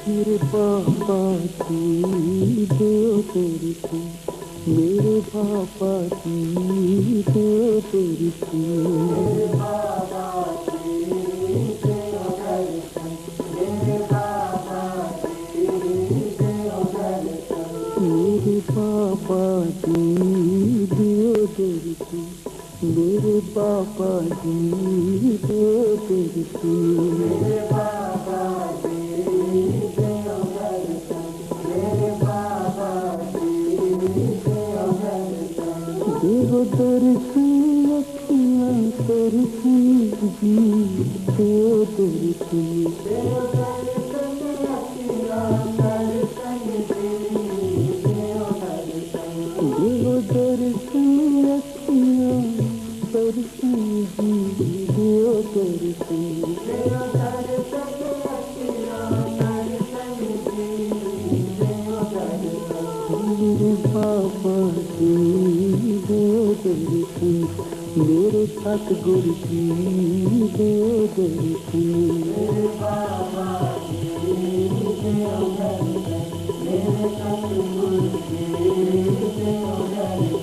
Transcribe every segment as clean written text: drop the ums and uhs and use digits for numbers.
मेरे पापा की दो तेरी थी, मेरे पापा की दो तेरी थी, मेरे पापा की दो दर्शन, मेरे पापा की दो दर्शन, मेरे पापा की दो तेरी थी, मेरे पापा की दो तेरी थी, मेरे पापा देव दर्शन अखियाँ दर्शन जी देव दर्शन, देव दर्शन अखियाँ दर्शन जी देव दर्शन, देव दर्शन अखियाँ दर्शन जी देव दर्शन, देव दर्शन अखियाँ दर्शन जी देव दर्शन, मेरे पापा की दो दर्शन, मेरे सतगुरु की दो दर्शन, मेरे बाबा की दो दर्शन, मेरे सतगुरु की दो दर्शन,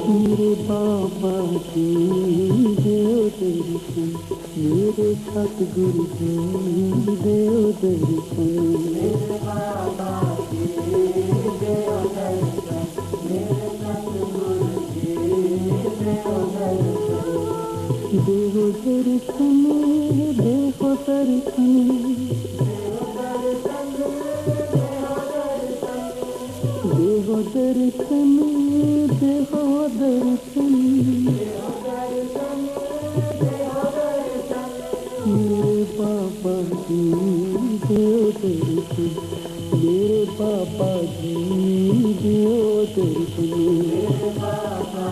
मेरे बाबा की दो दर्शन, मेरे सतगुरु की दो दर्शन, मेरे बाबा की दो दर्शन, मेरे सतगुरु देव दर्शन, देव दर्शन, देव दर्शन, देव दर्शन, मेरे पापा की देव दर्शन, मेरे पापा की देव दर्शन, मेरे पापा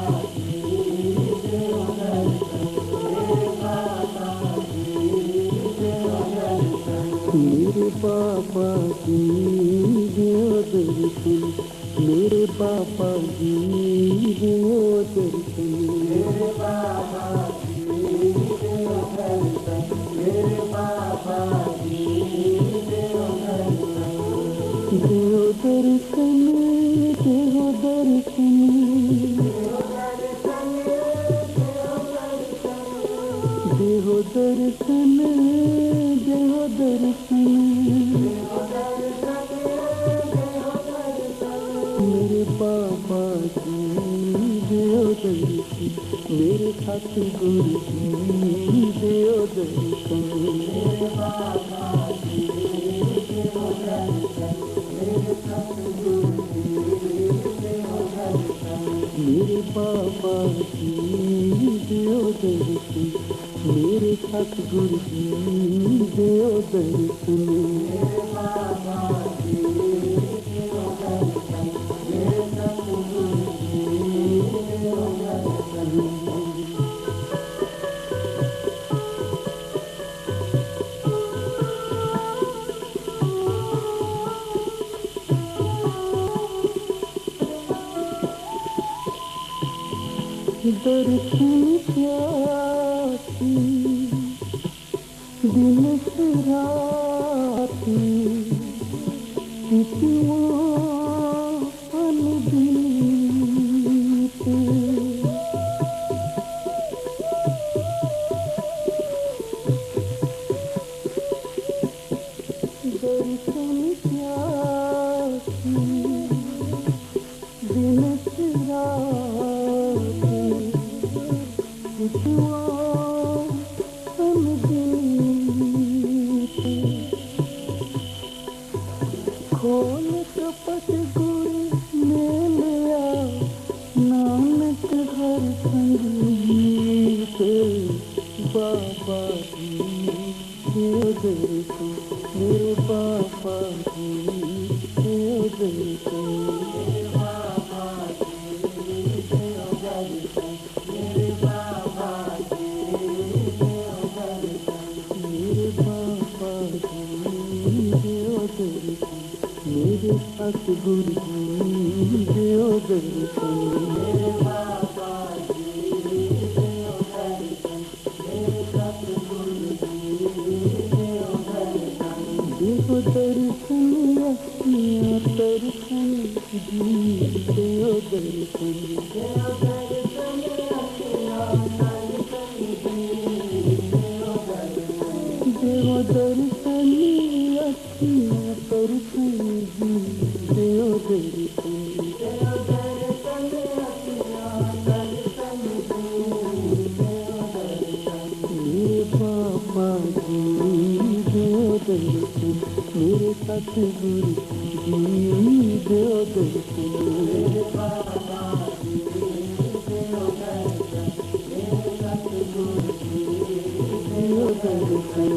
मेरे पापा की दो दर्शन, मेरे पापा की दो दर्शन, मेरे पापा की दो दर्शन, मेरे पापा की दो दर्शन, देव दर्शन, देव दर्शन, देव दर्शन, देहो दर्शन, देहो दर्शन, मेरे बाबा जी देहो दर्शन, मेरे सतगुरु जी देहो दर्शन, मेरे बाबा जी देहो दर्शन, मेरे सतगुरु जी देहो दर्शन, मेरे बाबा जी देहो दर्शन, मेरे सतगुरु जी देहो दर्शन, मेरे बाबा जी देहो दर्शन, मेरे सतगुरु जी देहो दर्शन। दर्शन प्यासी दिन से राती, कितना अनदीते, दर्शन प्यासी दिन से राती, खोल कपट गुर में लिया नानक हर संगीत, बाबा जी देहो दर्शन, मेरे बाबा जी देहो दर्शन, मेरे बाबा जी देहो दर्शन, मेरे बाबा जी देहो दर्शन, मेरे बाबा जी देहो दर्शन, मेरे सतगुरु जी देहो दर्शन, मेरे बाबा जी देहो दर्शन, मेरे सतगुरु जी देहो दर्शन, देहो दर्शन अखियाँ दर्शन जी देहो दर्शन, देहो दर्शन अखियाँ दर्शन जी देहो दर्शन, देहो दर्शन अखियाँ दर्शन जी देहो दर्शन, देहो दर्शन अखियाँ दर्शन जी देहो दर्शन, मेरे बाबा जी देहो दर्शन, मेरे सतगुरु जी देहो दर्शन, मेरे बाबा जी देहो दर्शन, मेरे सतगुरु जी देहो दर्शन।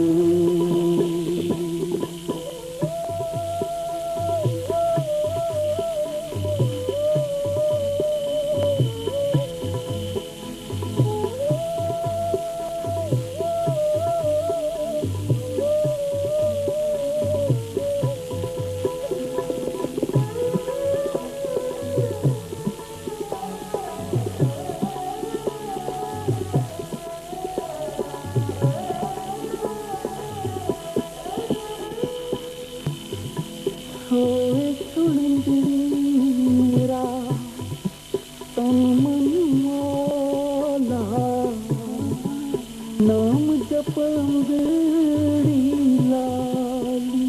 होए सुंदरी मेरा तन मन मौला, नाम जपंगड़ी लाली,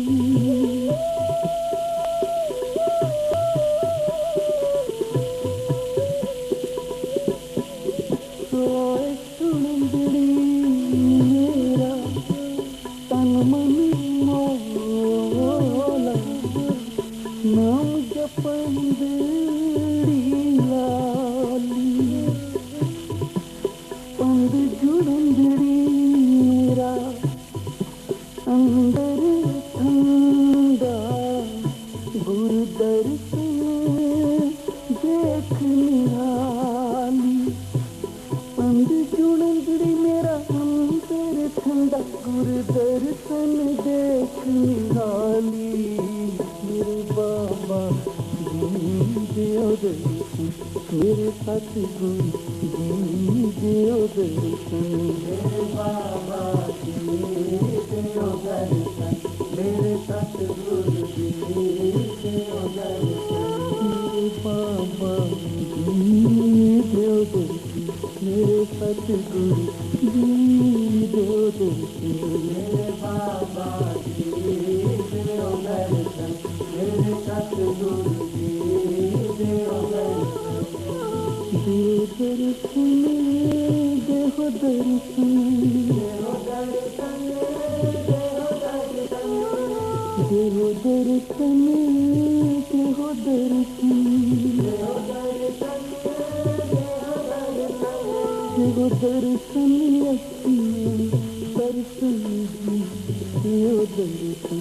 होए सुंदरी मेरा तन मन मौला, नाम जपंगड़ी लाली, पंग जुड़ंगड़ी मेरा अंदर ठंडा, गुरु दर्शन देख निहाली, पंग जुड़ंगड़ी मेरा अंदर ठंडा, गुरु दर्शन देख निहाली, मेरे बाबा जी देहो दर्शन, मेरे सतगुरु जी देहो दर्शन, मेरे बाबा जी देहो दर्शन, मेरे सतगुरु जी देहो दर्शन, मेरे बाबा जी देहो दर्शन, मेरे सतगुरु जी देओ दर्शन मेरे बाबा जी देओ दर्शन मेरे सतगुरु जी देओ दर्शन देओ दर्शन देओ दर्शन देओ दर्शन देओ दर्शन देओ दर्शन देओ दर्शन देओ दर्शन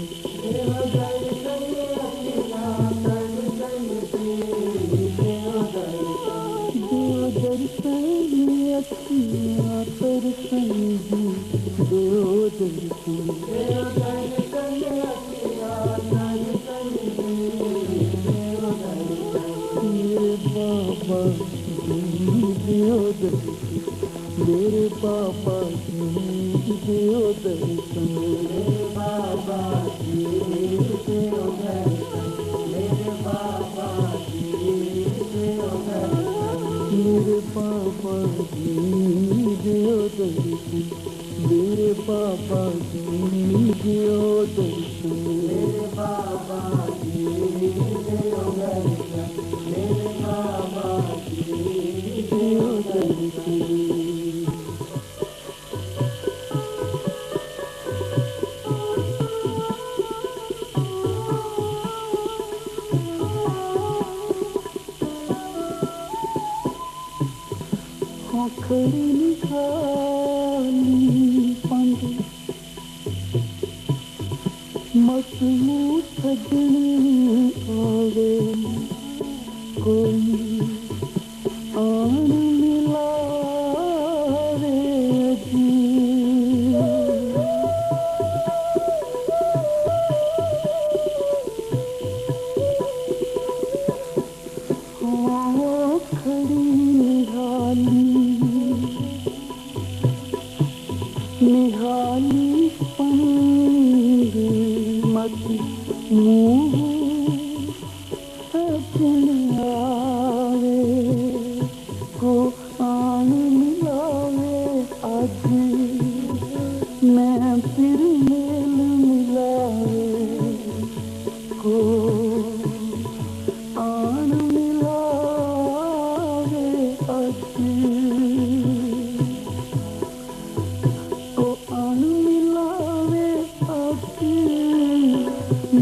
दर्शन देओ दर्शन देओ दर्शन देओ दर्शन देओ दर्शन मेरे बाबा जी देओ दर्शन मेरे बाबा जी देओ दर्शन मेरे बाबा जी देओ दर्शन मेरे बाबा जी देओ दर्शन मेरे बाबा जी देओ दर्शन मेरे बाबा जी देओ दर्शन मेरे बाबा जी देओ दर्शन खड़ी निकाली पंग मसमू सजनी आवे कोई आन मिलावे जी खड़ी निहाली पंग मत मुँह सजन आवे को आन मिलावे आज मैं फिर मेल मिलावे को आन मिलावे आज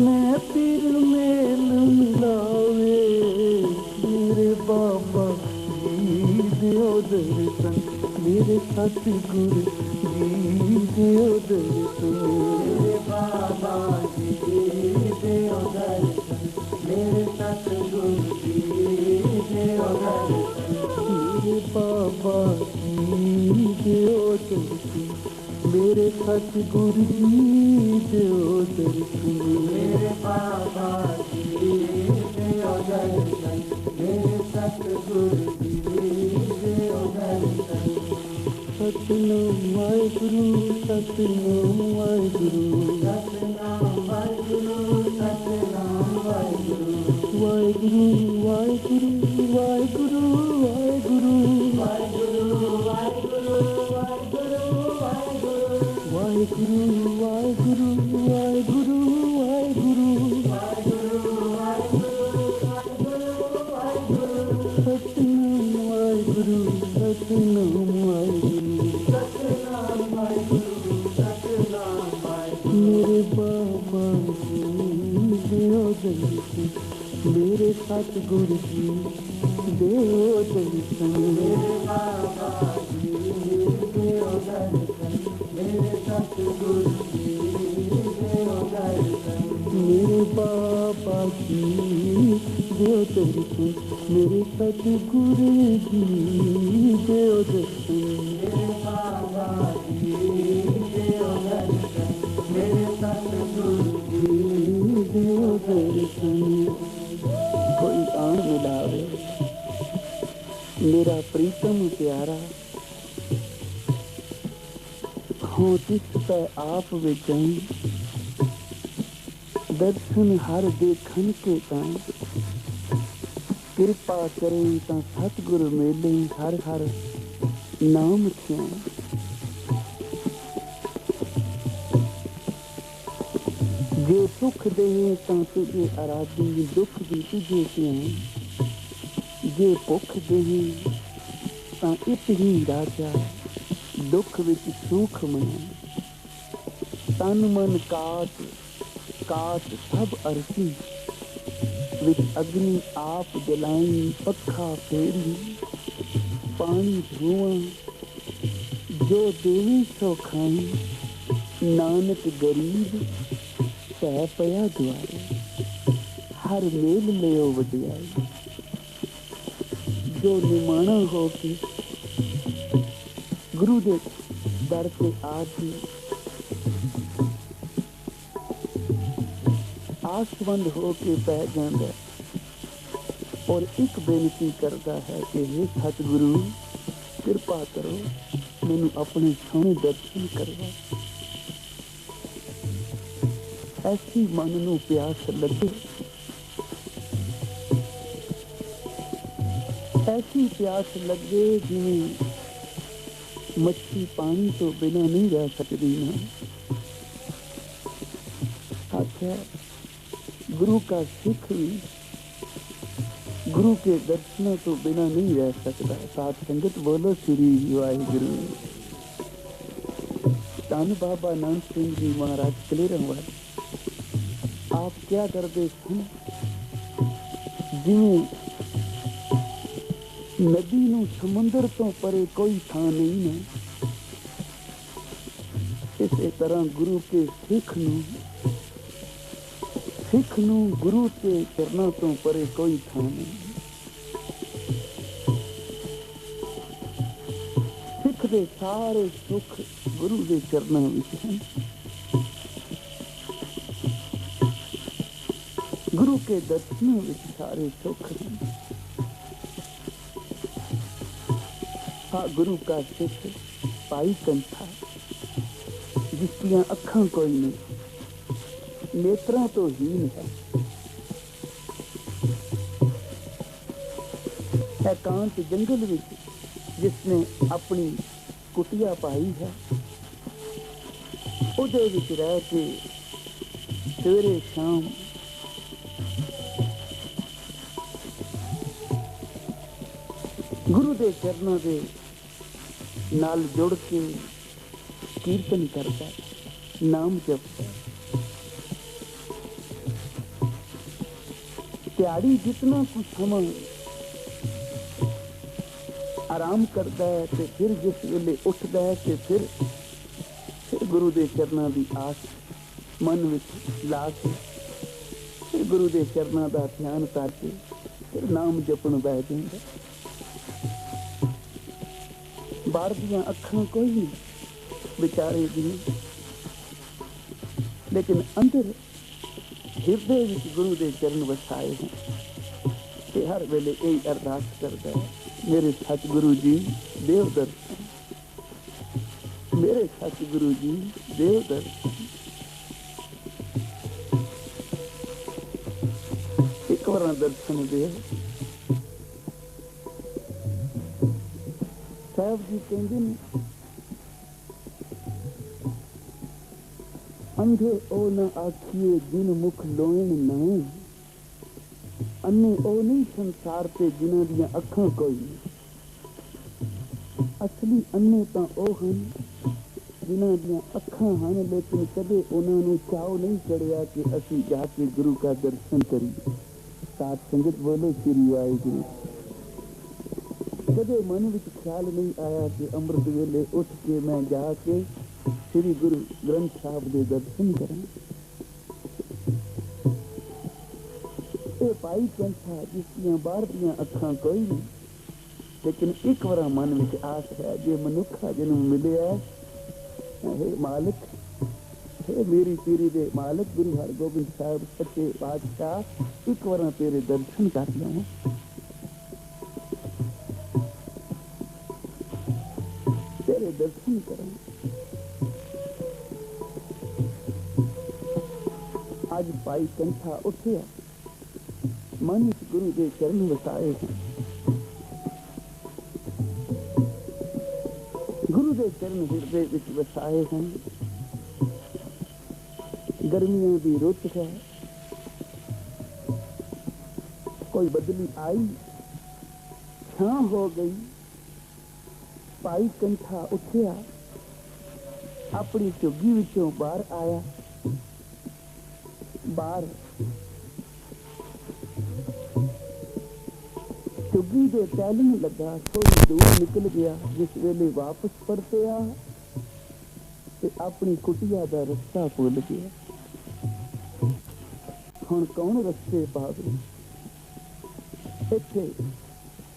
मैं फिर मेल मिलावे मेरे बाबा जी देओ दर्शन मेरे सतगुरु जी देओ दर्शन मेरे बाबा जी देओ दर्शन मेरे सतगुरु जी देओ दर्शन मेरे बाबा जी देओ दर्शन मेरे सतगुरु जी देओ दर्शन मेरे बाबा जी देओ दर्शन मेरे सतगुरु जी देओ दर्शन सतनाम वाहेगुरु सतनाम वाहेगुरु सतनाम वाहेगुरु सतनाम वाहेगुरु वाहेगुरु वाहेगुरु वाहेगुरु वाहेगुरु वाहेगुरु वाहेगुरु वाहेगुरु वाहेगुरु वाहेगुरु वाहेगुरु सतनाम वाहेगुरु सतनाम वाहेगुरु मेरे बाबा जी देओ दर्शन मेरे सतगुरु जी देओ दर्शन मेरे बाबा जी देओ दर्शन मेरे सतगुरु जी देओ दर्शन मेरे बाबा जी देओ दर्शन मेरे सतगुरु जी देओ दर्शन मेरे बाबा जी देओ दर्शन मेरे सतगुरु जी देओ दर्शन कोई आन मिलावे मेरा प्रीतम प्यारा हो तिस पै आप विचन दर्शन हर देखन के तान कृपा करें ता सतगुरु मेले हर हर नाम थियां जे सुख दे तां तुझे आराधी, दुख भी तुझे ध्यान। जे भुख दे तां इत ही राजा, दुख विच सुख मना। तन मन काट काट सब अरसी, विच अग्नि आप जलाई, पखा फेरी पानी धुआं। जो देवी सो खाई, नानक गरीब पै पया द्वारे। हर मेल लियो वडियाई, जो निमाणा हो के गुरु दे दर से आके आसवंद हो के पै जांदा और एक बेनती करता है कि हे सतगुरु कृपा करो, मैनू अपने सोहने दर्शन करवा। ऐसी मन नू प्यास लगे, ऐसी प्यास लगे जिवें मच्छी पानी तो बिना नहीं रह सकती ना। अच्छा, गुरु का सिख भी गुरु के दर्शनों तो बिना नहीं रह सकता। साथ संगत बोलो श्री वाहिगुरु। धन बाबा नानक सिंह जी महाराज कलेरन वाले, आप क्या करते थे? जिवें नदी नूं समुंदर तो परे कोई थां नहीं ना, इसे तरह गुरु के सिख नूं गुरु के चरणों तो परे कोई थां नहीं। सिख दे सारे सुख गुरु के चरणों विच हैं। गुरु के दर्शनों विच सारे सुख हैं। हाँ, गुरु का सिख पाई कंठा, जिसदियां अखां कोई नहीं, नेत्रों तो हीन है। एकांत जंगल विच जिसने अपनी कुटिया पाई है, उहदे विच रह के सवेरे शाम गुरु दे चरणों दे नाल जुड़ के कीर्तन करता, नाम जपता। त्याड़ी जितना कुछ समय आराम करता है तो फिर जिस वेले उठता है तो फिर गुरु दे चरणों की आस मन विच ला के फिर गुरु दे चरणों का ध्यान करके फिर नाम जपन बैठ जाता। बाहर दियां अखां कोई नहीं बेचारे दी, लेकिन अंदर हिरदे विच गुरु दे चरण वसाए हैं। ते हर वेले यही अरदास करता है, मेरे सतगुरु जी देव दर्शन, मेरे सतगुरु जी देव दर्शन। एक बार दर्शन दे। साहब जी कहते हैं, अंधे ओ न आखिए जिन मुख लोएन न, अन्ने ओ नहीं संसार ते जिन्हां दियां अखां कोई नहीं। असली अन्ने तां ओ हन जिन्हां दियां अखां हन, लेकिन कदे उन्हां नूं चाव नहीं चढ़िया कि असीं जाके गुरु का दर्शन करिए। साथ संगत बोलो श्री वाहिगुरु। कदे मन विच ख्याल नहीं आया कि अमृत वेले उठ के मैं जाके श्री गुरु ग्रंथ साहब दे दर्शन करें। ये पाई कंठा जिसदियां बाहर दियां अखां कोई नहीं, लेकिन एक बार मन विच आस है, जे मनुखा जन्म मिलिया, हे मालिक, हे मेरी पीरी दे मालिक गुरु हरगोबिंद साहब सच्चे पातशाह, एक बार तेरे दर्शन कर लवां। तेरे दर्शन करें। आज पाई कंठा उठिया, मन गुरु के चरण वसाए हैं। गुरु के चरण हृदय विच वसाए हैं। गर्मियों की रुत है, कोई बदली आई, छां हो गई। भाई कंठा उठिया, अपनी झुग्गी विचों बाहर आया। बाहर झुग्गी दे टहलण लगा, थोड़ी दूर निकल गया। जिस वेले वापस परतिया ते अपनी कुटिया दा रस्ता भुल गया। हुण कौन रस्ते पावे? इत्थे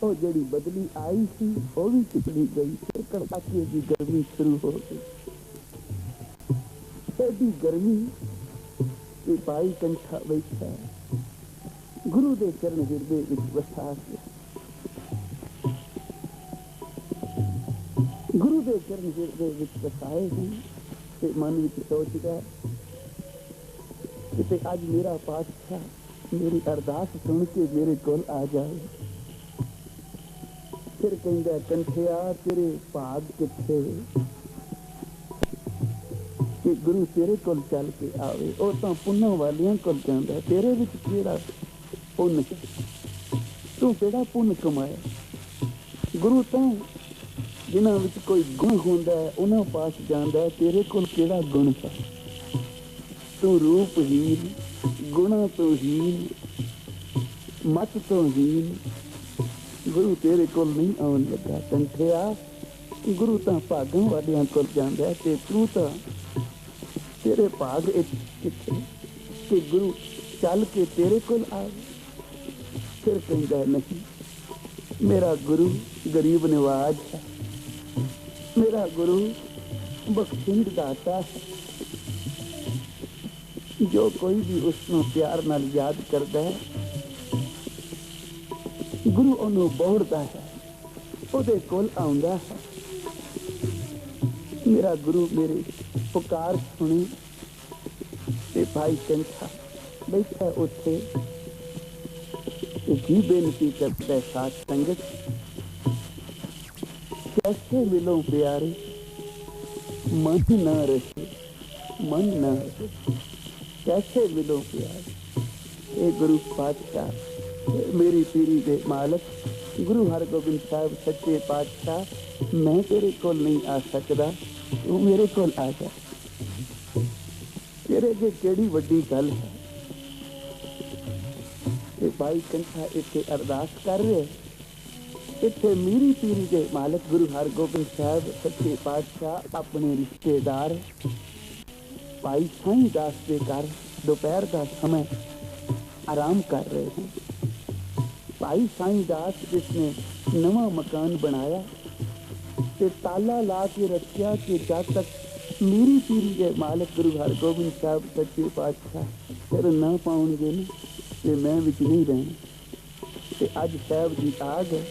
ਉਹ ਜਿਹੜੀ बदली आई सी वो भी चली गई। फिर कड़ाके की गर्मी शुरू हो गई। एडी गर्मी कि भाई कंठा बैठा गुरु दे चरण हिरदे विच वसा के, गुरु दे चरण हिरदे विच वसाए हैं। ते मन विच सोचदा कि अज मेरा पातशाह मेरी अरदास सुन के मेरे कोल आ जाए। फिर कहंदा कंठिया तेरे भाग किथे कि गुरु तेरे कोल चल के आवे। वो तो पुन्ना वालियां कोल जांदा, तेरे विच किहड़ा पुन्न? तू किहड़ा पुन्न कमाया? गुरु तो जिन्हां विच कोई गुण हुंदा है उन्हां पास जांदा है, तेरे कोल किहड़ा गुण है? तू रूपहीन, गुणा तो हीन, मत तो हीन, गुरु तेरे कोल नहीं आउण लगा। कंठिया गुरु तो भागों वालियां कोल जांदा है ते तू तो तेरे भाग किथे कि गुरु चल के तेरे कोल आवे। फिर कहंदा नहीं, मेरा गुरु गरीब नवाज है, मेरा गुरु बख्शिंद दाता है। जो कोई भी उसनों प्यार नाल याद करता है गुरु ਉਹਨੂੰ ਬੋੜਦਾ है, ਉਹਦੇ ਕੋਲ ਆਉਂਦਾ है। मेरा गुरु मेरे पुकार सुने। ते भाई कंठा बैठा उत्थे की बेनती करता है, साथ संगत कैसे मिलो प्यारे, मन न रहे, मन न रहे, कैसे मिलो प्यारे। ये गुरु पातशाह मेरी पीरी दे मालक गुरु हरगोबिंद साहब सच्चे पातशाह, मैं तेरे कोल नहीं आ सकदा, तू मेरे कोल आ जा। तेरे जे केड़ी वड्डी गल है। ते भाई कंठा इत्थे अरदास कर रहे, इत्थे मेरी पीरी दे मालक गुरु हरगोबिंद साहब सच्चे पातशाह अपने रिश्तेदार भाई साईं दास दे घर दोपहर का समय आराम कर रहे हैं। भाई साईं दास जिसने नवा मकान बनाया ते ताला ला के रखा कि जब तक मेरी पीरी के मालिक गुरु हरगोबिंद साहब सच्चे पातशाह फिर ना पाउणगे ना ते मैं विच नहीं रहना। ते अज साहब जी आ गए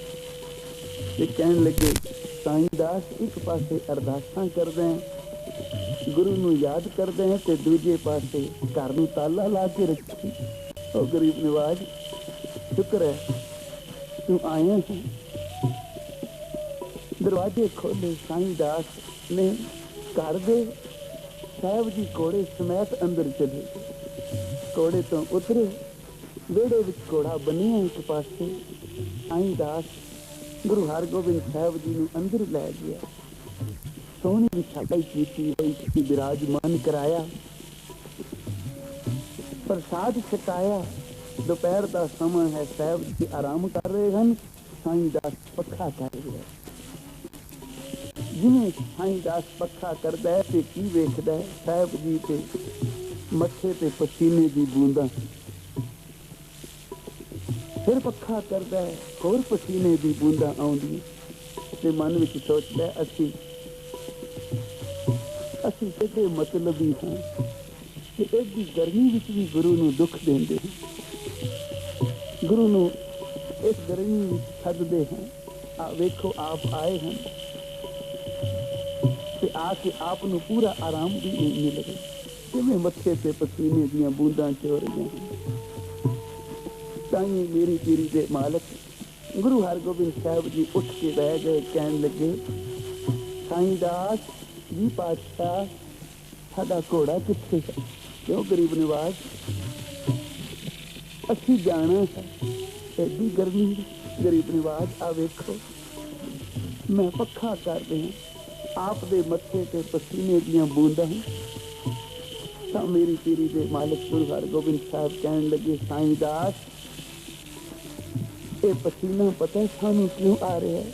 ते कहन लगे, साईं दास एक पासे अरदासां करदे हैं, गुरु नूं याद करदे हैं, ते दूजे पासे घर नूं ताला ला के रखी। ओ गरीब नवाज शुक्र है तू आए हैं। दरवाजे खोले, साईं दास ने घर दे साहब जी घोड़े समेत अंदर चले। घोड़े तो उतरे, वेड़े विच घोड़ा बनिया एक पासे। साईं दास गुरु हरगोबिंद साहब जी नूं अंदर लै गया, सोहनी विछाई की विराजमान कराया, प्रसाद छकाया। दोपहर का समय है, साहब जी आराम कर रहे हैं। साईं दास पक्खा कर रहे हैं। जिवें साईं दास पक्खा करता है तो की वेखदा है, साहब जी के मत्थे ते पसीने की बूंदा। फिर पक्खा करता है, होर पसीने की बूंदा आउंदी ते मन विच सोचदा है, असीं किहड़े मतलबी हां कि एडी गर्मी विच भी गुरु नूं दुख देंदे हैं, गुरु नूं इस गर्मी विच सददे हैं। वेखो आप आए हैं ते आके आप नूं पूरा आराम भी नहीं मिल रहा, किवें मत्थे ते पसीने दीयां बूंदां चो रहीआं हैं। ताईं मेरी पीरी दे मालक गुरु हरगोबिंद साहब जी उठ के बह गए, कहन लगे, साईं दास जी पातशाह साडा घोड़ा कित्थे है? क्यों गरीब निवाज, असी जाना है, एडी गर्मी गरीब निवाज। आ वेखो मैं पक्खा कर दें आप दे मत्थे ते पसीने दियां बूंदां। तां मेरी पीरी दे मालिक गुरु हरगोबिंद साहब कहन लगे, साईं दास ये पसीना पता सानू क्यों आ रहा है?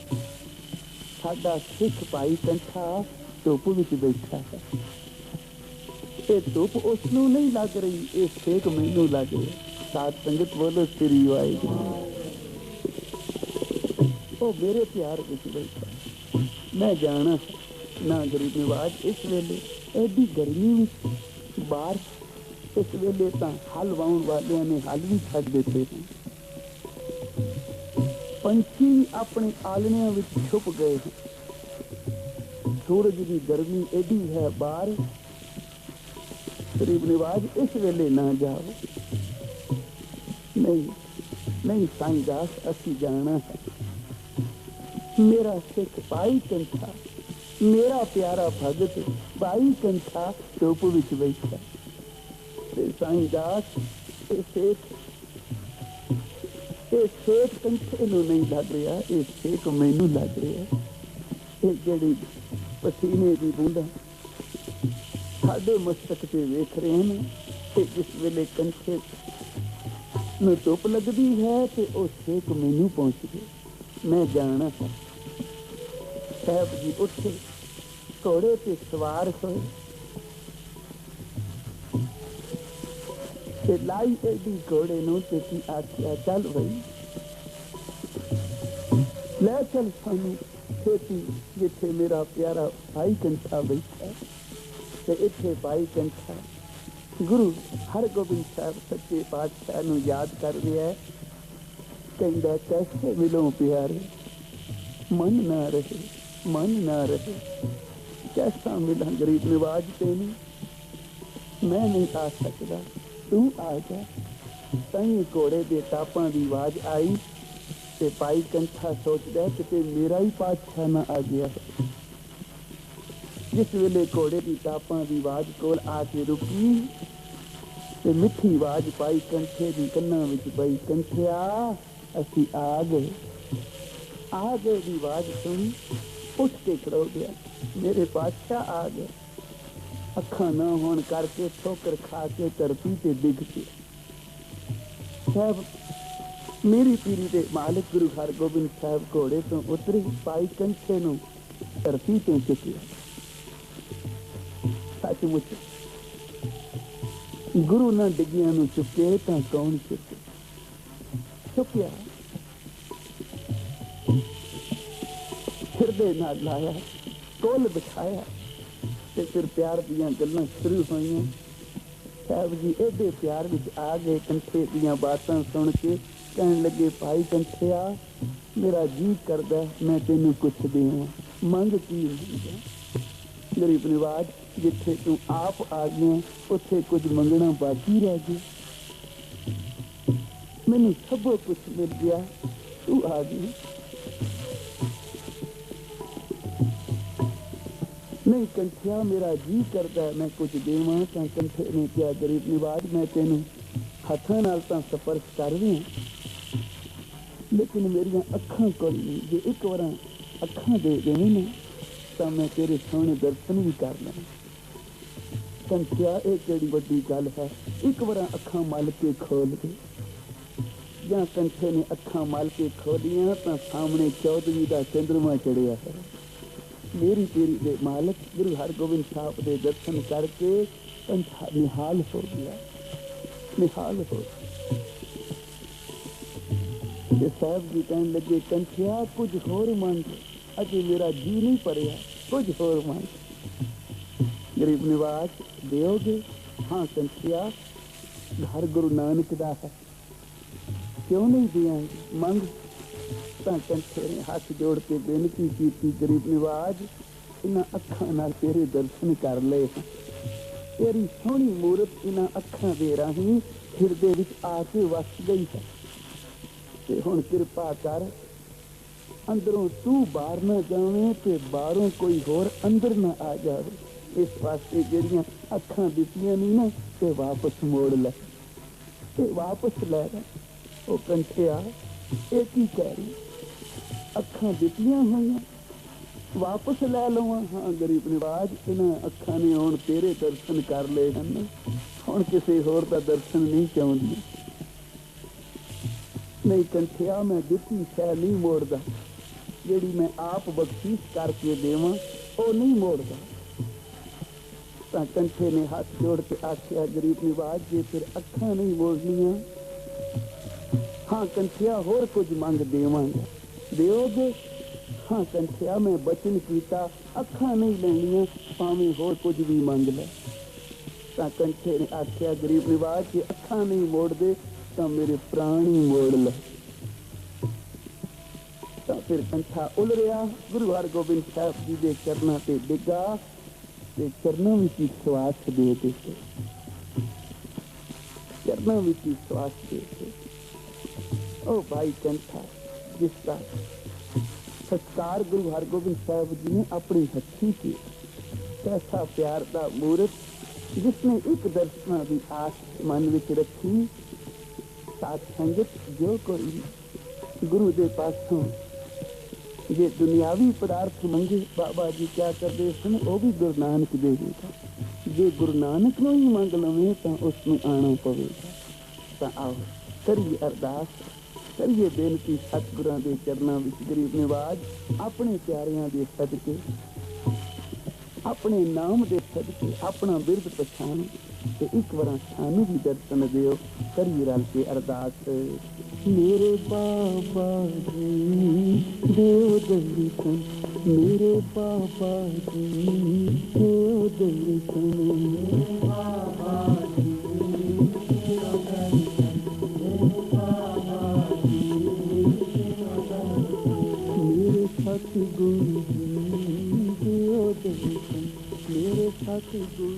साडा सिख भाई कंठा धुप विच बैठा है। ये धुप उसनू नहीं लग रही, ये सेक मैनू लग रहा। सात संगत बोलो श्री वाहिगुरू। ओ मेरे प्यार विच बैठा, मैं जाना ना गरीब निवाज। इस वेले एडी गर्मी विच बाहर, इस वेले तां हल वाउण वालियां ने हल भी छड्ड दिते हैं। पंछी अपने आलणियां विच छुप गए हैं। सूरज की गर्मी एडी है बाहर। गरीब निवाज इस वेले ना जाओ। नहीं नहीं साईं दास, असी जाना है। मेरा सिख भाई कंठा, मेरा प्यारा भगत भाई कंठा धुप विच बैठा। साईं दास ये सेक कंठे नूं नहीं लग रहा, ये सेक मैनू लग रहा। ये जिहड़ी पसीने दी बूंदां साडे मस्तक ते वेख रहे हैं, ते जिस वेले कंठे नूं धुप लगदी है ते ओ सेक मैनू पहुंच गए। मैं जाना है। साहब जी उठे, घोड़े ते सवार होए ते लाई एडी घोड़े नूं ते की आख्या, चल भई ले चल सानू खेती जिथे मेरा प्यारा भाई कंठा बैठा। ते इत्थे भाई कंठा गुरु हरगोबिंद साहब सच्चे पातशाह नूं याद कर रहा है। कहंदा कैसे मिलो प्यारे, मन ना रहे, मन ना रहे। कैसा मिला गरीब निवाज तेनू, मैं नहीं आ सकता, तू आ जा। तई घोड़े दे टापां दी आवाज आई ते भाई कंठा सोचदा किते मेरा ही पातशाह ना आ गया। जिस वेले घोड़े की टापां दी आवाज कोल आके रुकी ते मिठी आवाज पाई कंठे दी कन्नां विच पई, कंठिया असी आ गए। आ गए दी आवाज सुनी, उठ के खड़ो गया, मेरे पातशाह आ गए। अखां ना होण करके ठोकर खा के धरती ते डिग पिया। साहब मेरी पीरी दे मालिक गुरु हरगोबिंद साहब घोड़े तो उतरे, पाई कंठे नूं धरती ते चुकिया। सचमुच गुरु ना डिगिया नूं चुके तां कौन चुके? चुकिया हिरदे नाल लाया, कोल बिठाया ते फिर प्यार दियां गल्लां शुरू होईयां। साहब जी एडे प्यार विच आ गए, कंठे दियां बातां सुन के कहन लगे, भाई कंठिया मेरा जी करदा मैं तेनू कुछ देवां, मंग की मंगा। गरीब निवाज जिथे तू आप आ गया उथे कुछ मंगना बाकी रह गया। मैनू सबो कुछ मिल गया, तू आ गई। नहीं कंठिया मेरा जी करता मैं कुछ देवां तां कंठे ने क्या, गरीब निवाज मैं तेनू हथां नाल तां स्पर्श कर रही, लेकिन मेरिया अखां कोल नहीं। जे एक बार अखां दे देवे ना तां मैं तेरे सोहने दर्शन भी कर लें। कंठिया ये केड़ी वड्डी गल है, एक बार अखां मल के खोल दे। जां कंठे ने अखां मल के खोलियां तां सामने 14वीं दा चंद्रमा चढ़िया है। मेरी पीरी दे मालिक गुरु हरगोबिंद साहब दे दर्शन करके कंठा निहाल हो गया, निहाल हो। साहब जी कहने लगे, कंठिया कुछ होर मंग, अजे मेरा जी नहीं भरिया, कुछ होर मंग। गरीब निवाज देओगे? हाँ कंठिया घर गुरु नानक दा है, क्यों नहीं दियांगे, मंग। कंठे ने हाथ जोड़ के बेनती की, गरीब निवाज इन्हां अखां नाल तेरे दर्शन कर ले, तेरी सोहनी मूरत इन्हां अखां दे राहीं हिरदे विच आके वस गई है। ते हुण किरपा कर अंदरों तू बाहर ना जावे ते बाहरों कोई होर अंदर ना आ जावे। इस वास्ते जेड़ियां अखां दित्तियां नहीं ना, ये वापस मोड़ लै, ये वापस लै लै। ओ कंठिया ये की कह रही, अखां दित्तियां होइयां वापस लै लवां। हाँ गरीब निवाज, इन्हां अखां ने हुण तेरे दर्शन कर लए हन, हुण किसी होर दा दर्शन नहीं चाहुंदी। नहीं कंठिया, मैं दित्ती शै नहीं मोड़दा, जेड़ी मैं आप बख्शीश करके देवां ਉਹ नहीं मोड़दा। ਤਾਂ कंठे ने हाथ जोड़ के आख्या, गरीब निवाज जे फिर अखां नहीं मोड़नियां, हाँ कंठिया होर कुछ मंग देवांगा, देओगे? हाँ कंठिया मैं बचन कीता, अखां नहीं लैनियां, भावें होर कुछ भी मंग लै। ਤਾਂ कंठे ने आख्या, गरीब निवाज जे अखां नहीं मोड़दे ਤਾਂ मेरे प्राण ही मोड़ लै। ਤਾਂ फिर कंठा उलरिया, गुरु हरगोबिंद साहब जी के चरणों से डिगा ते चरणों विच श्वास दे दिते, चरणों विच श्वास दे दिते। ओ भाई कंठा, जिसका संस्कार गुरु हरगोबिंद साहब जी ने अपनी हथी की, कैसा प्यार का मूर्त, जिसने एक दर्शना की आस मन विच रखी। साथ संगत जो कोई गुरु के पासों जे दुनियावी पदार्थ मंगे, बाबा जी क्या करते सन, वो भी गुरु नानक देगा। जे गुरु नानक नूं ही मंग लवे तो उसमें आना पवेगा। तो आओ करिए अरदास, करिए बेनती सतगुरां दे चरणों विच। गरीब निवाज अपने प्यारियां दे सदके, अपने नाम दे सदके अपना बिरद पछाण ते एक बार सानू भी दर्शन दिओ। करिए रल के अरदास। मेरे बाबा जी देओ दर्शन, मेरे बाबा जी देओ दर्शन, मेरे बाबा जी देओ दर्शन, मेरे बाबा जी देओ दर्शन, मेरे सतगुरु जी देओ दर्शन, मेरे सतगुरु।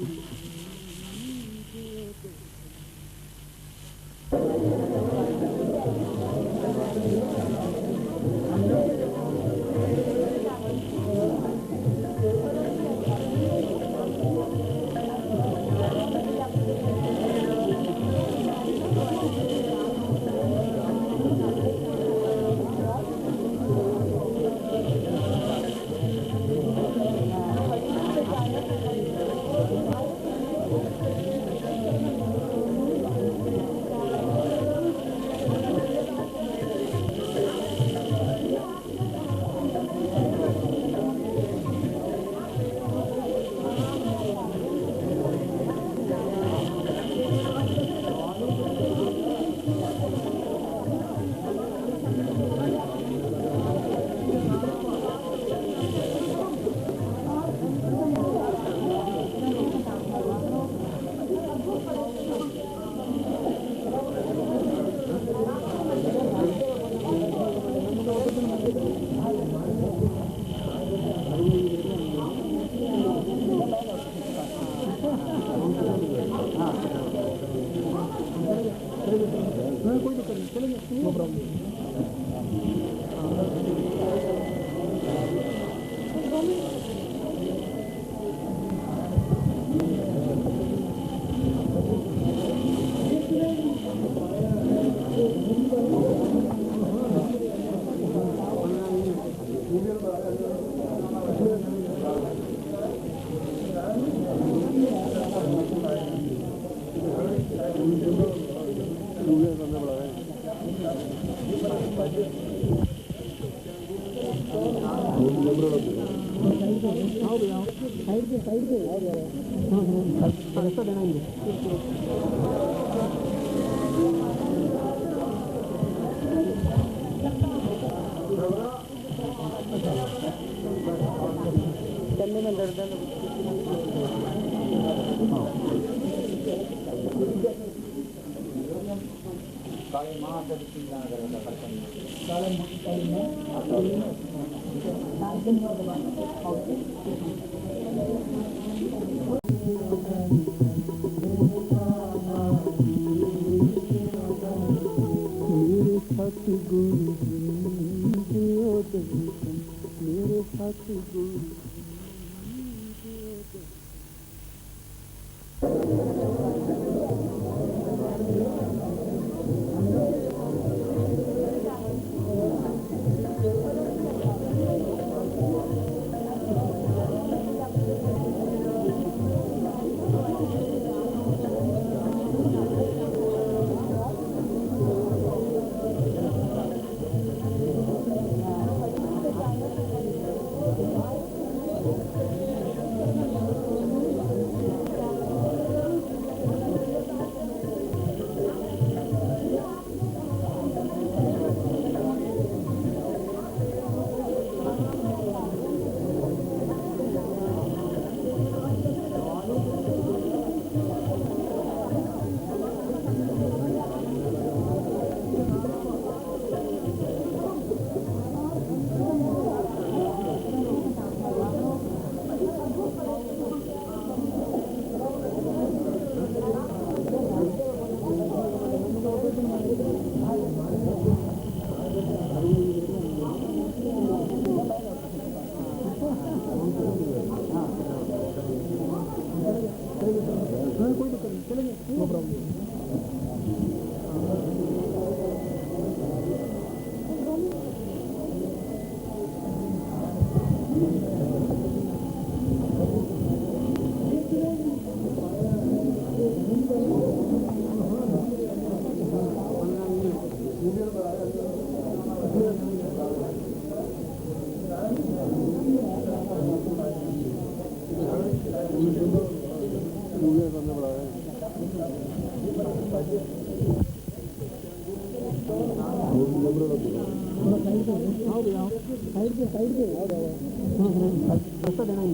रास्ता देना ही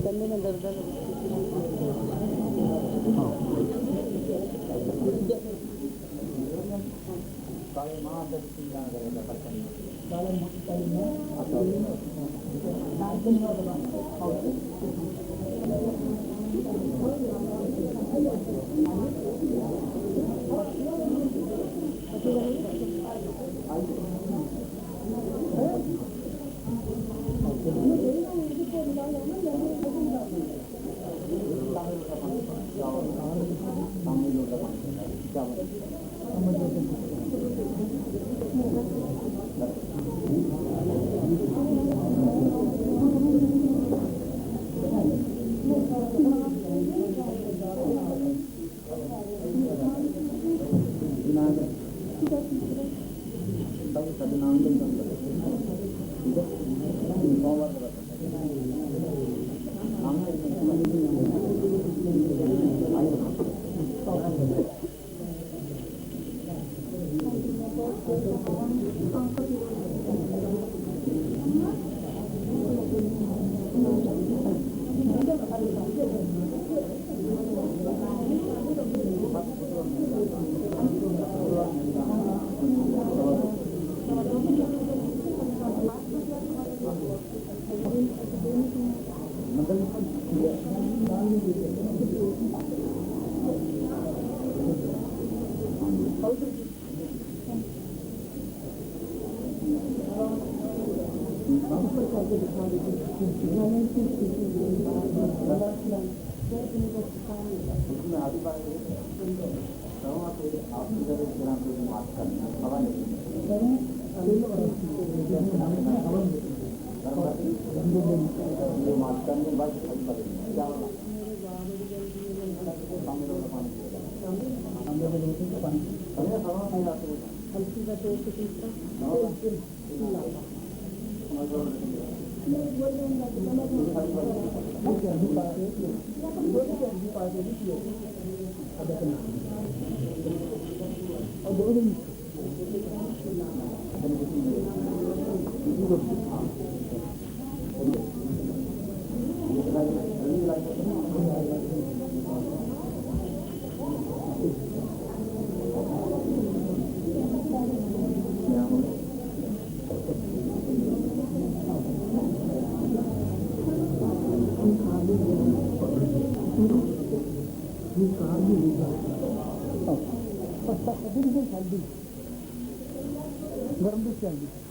चलने में दर्द गर्म दूध चाहिए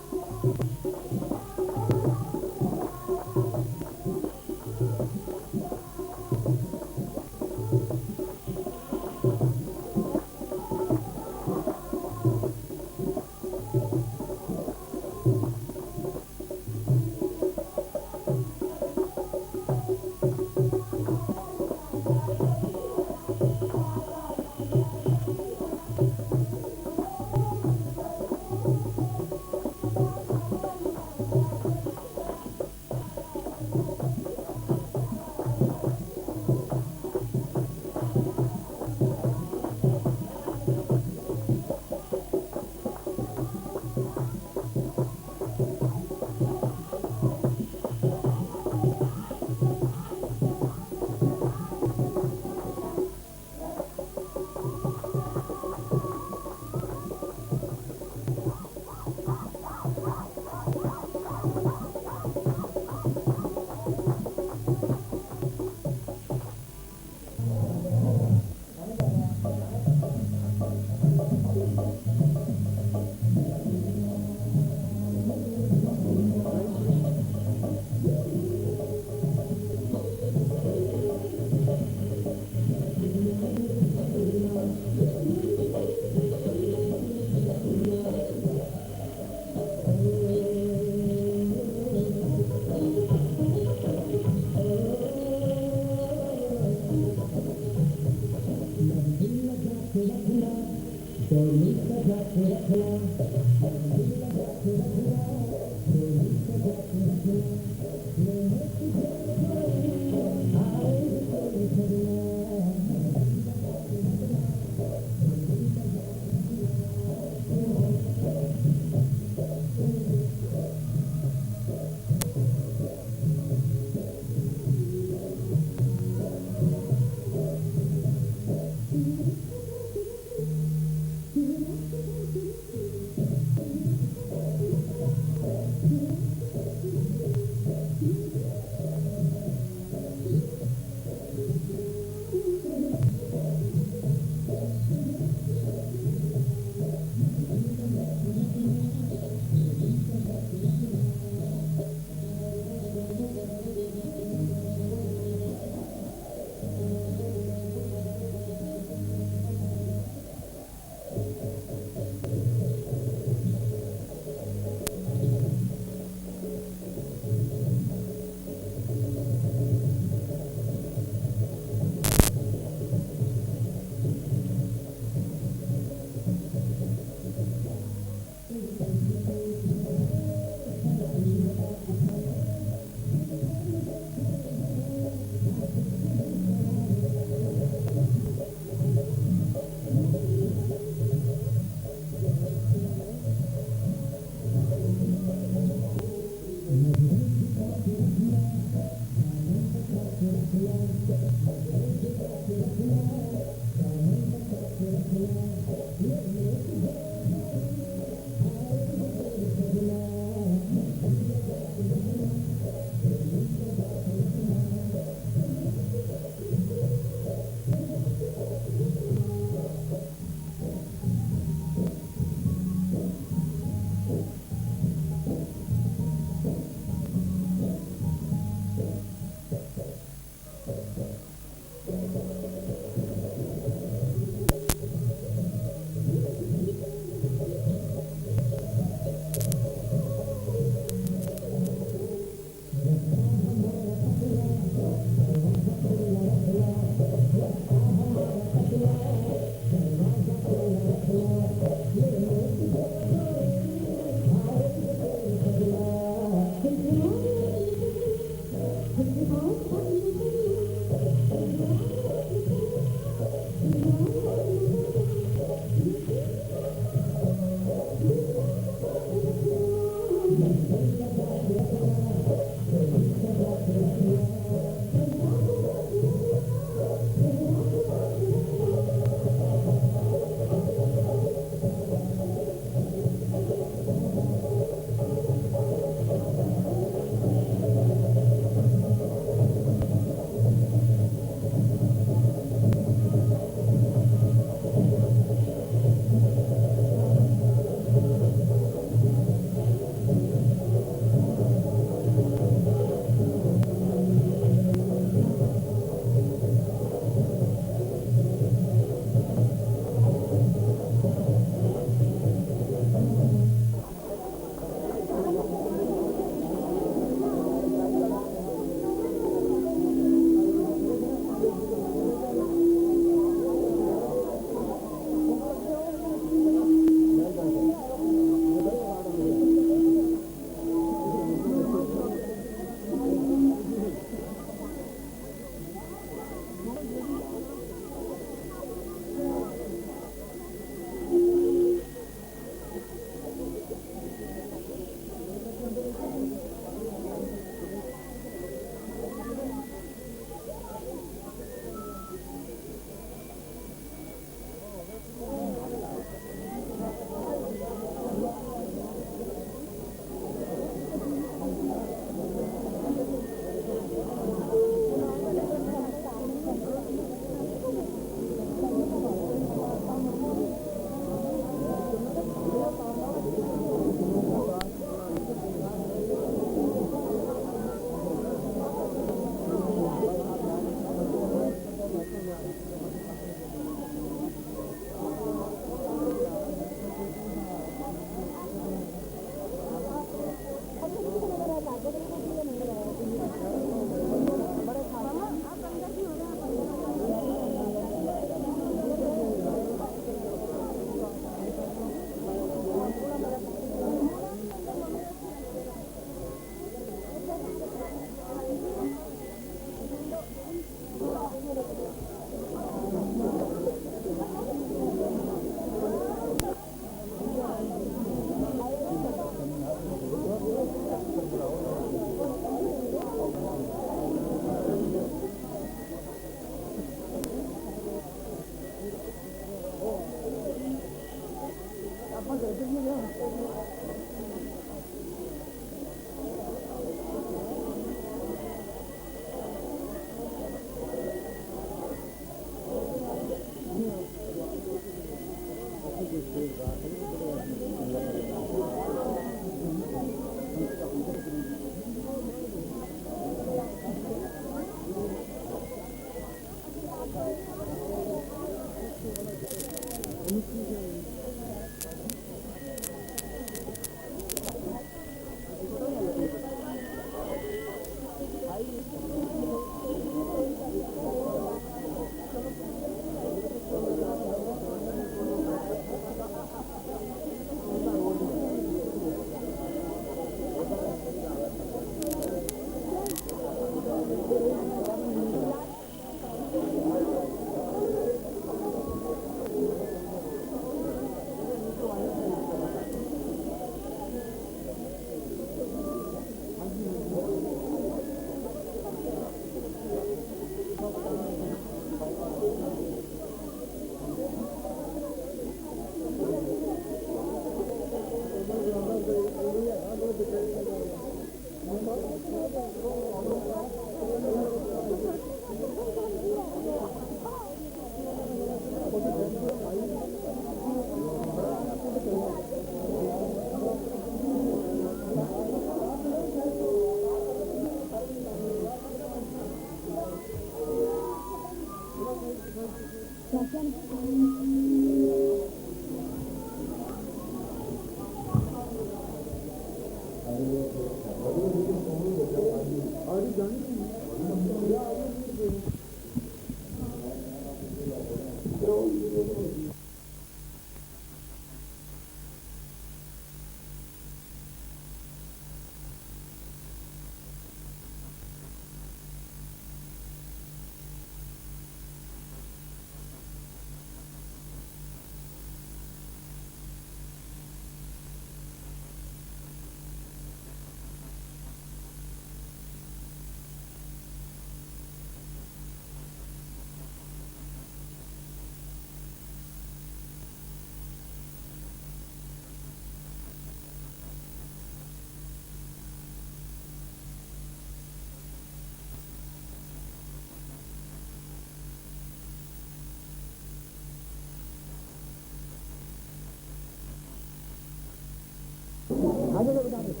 आगे से बता दो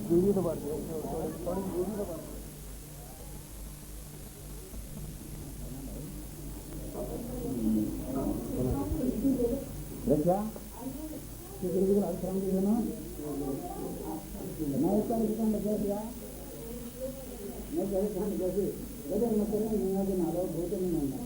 वीडियो तो बढ़ गया थोड़ी वीडियो तो बढ़ क्या मैं इसका दुकान लगा दिया मैं जैसे वजन मत करना दुनिया के नालों बहुत नहीं मानना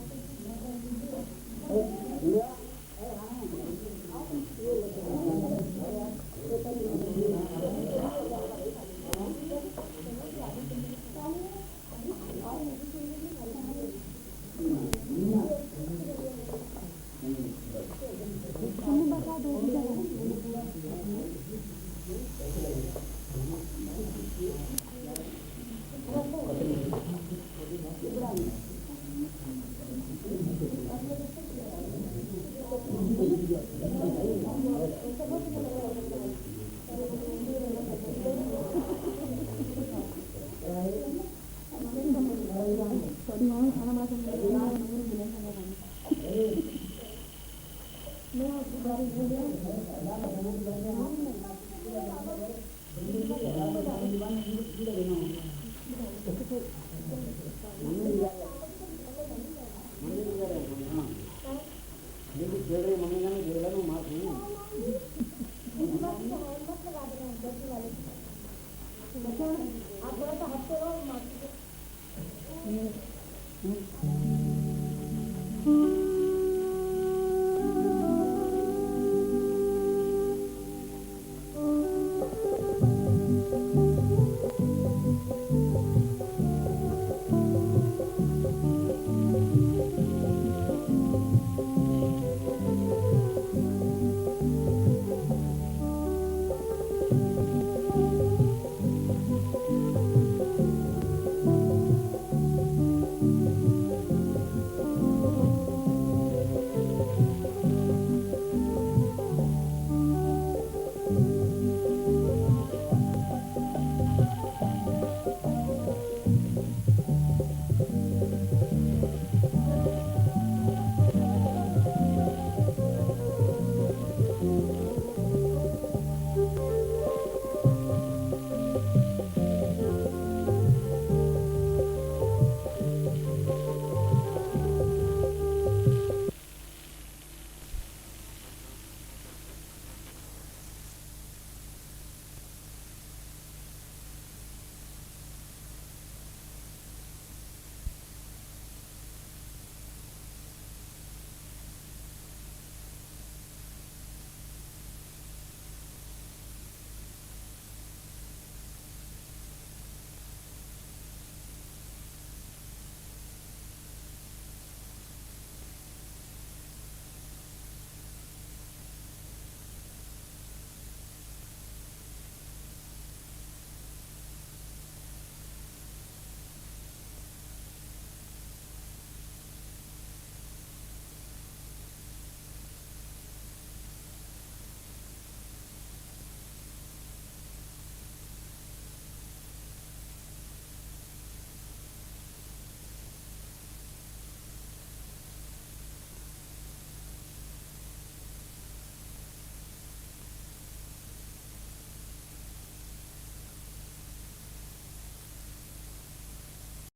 थोड़ा सा हंसते रहो,